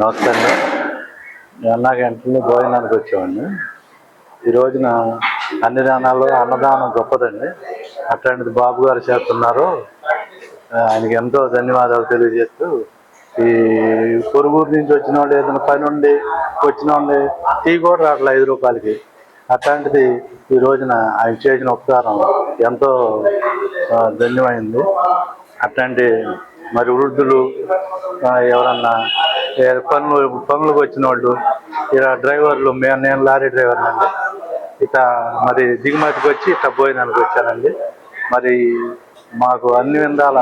నమస్తే అండి. అన్నా క్యాంటీన్లో భోజనానికి వచ్చామండి. ఈ రోజున అన్ని దానాల్లో అన్నదానం గొప్పదండి. అట్లాంటిది బాబు గారు చేస్తున్నారు. ఆయనకి ఎంతో ధన్యవాదాలు తెలియజేస్తూ, ఈ పొరుగురు నుంచి వచ్చిన వాళ్ళు ఏదైనా పని ఉండి వచ్చిన వాళ్ళు టీ కూడా రావట్లే 5 రూపాయలకి. అట్లాంటిది ఈ రోజున ఆయన చేసిన ఉపకారం ఎంతో ధన్యమైంది. అట్లాంటి మరి వృద్ధులు ఎవరన్నా పనులకు వచ్చిన వాళ్ళు, ఇలా డ్రైవర్లు, నేను లారీ డ్రైవర్ని అండి. ఇక మరి దిగుమతికి వచ్చి ఇట్లా భోజనానికి వచ్చానండి. మరి మాకు అన్ని విధాల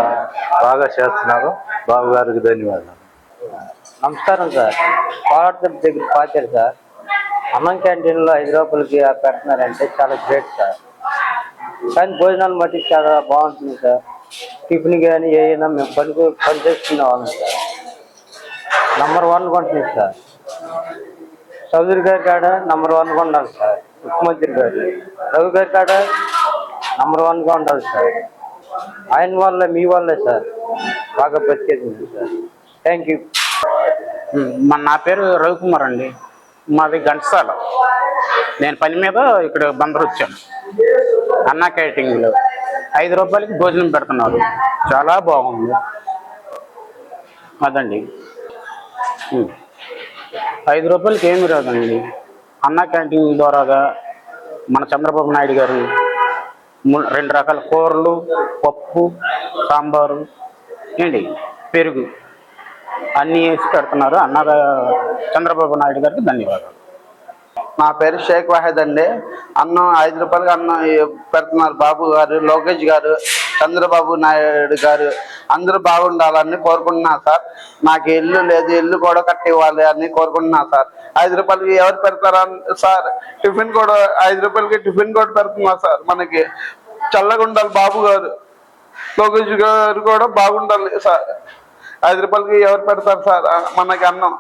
బాగా చేస్తున్నారు. బాబు గారికి ధన్యవాదాలు. నమస్కారం సార్. కోలాటం దగ్గర పాచారు సార్. అన్నం క్యాంటీన్లో 5 రూపాయలకి పెడుతున్నారంటే చాలా గ్రేట్ సార్. కానీ భోజనాలు మట్టి చాలా బాగుంటుంది సార్. టిఫిన్ కానీ ఏమైనా మేము పని చేసుకునే వాళ్ళం సార్. నంబర్ 1 కొంటున్నాయి సార్. చౌదరి గారి కాడ నంబర్ 1గా ఉండాలి సార్. ముఖ్యమంత్రి గారు రవి గారి కాడ నంబర్ 1గా ఉండాలి సార్. ఆయన వల్ల మీ వల్లే సార్ బాగా బతికేది సార్. Thank you. నా పేరు రవికుమార్ అండి. మాది ఘంటసాల. నేను పని మీద ఇక్కడ బందరు వచ్చాను. అన్నా క్యాంటీన్లో 5 రూపాయలకి భోజనం పెడుతున్నారు. చాలా బాగుంది అదండి. 5 రూపాయలకి ఏమి రాదండి. అన్నా క్యాంటీన్ ద్వారాగా మన చంద్రబాబు నాయుడు గారు 2 రకాల కూరలు, పప్పు, సాంబారు ఏంటి పెరుగు అన్నీ వేసి పెడుతున్నారు. చంద్రబాబు నాయుడు గారికి ధన్యవాదాలు. నా పేరు షేక్ వాహిద్ అండి. అన్నం 5 రూపాయలకి అన్నం పెడుతున్నారు బాబు గారు, లోకేష్ గారు, చంద్రబాబు నాయుడు గారు. అందరూ బాగుండాలని కోరుకుంటున్నా సార్. నాకు ఇల్లు లేదు, ఇల్లు కూడా కట్టివ్వాలి అని కోరుకుంటున్నా సార్. 5 రూపాయలకి ఎవరు పెడతారా సార్? టిఫిన్ కూడా 5 రూపాయలకి టిఫిన్ కూడా పెడుతున్నారు సార్. మనకి చల్లగా ఉండాలి బాబు గారు, లోకేష్ గారు కూడా బాగుండాలి సార్. 5 రూపాయలకి ఎవరు పెడతారు సార్ మనకి అన్నం?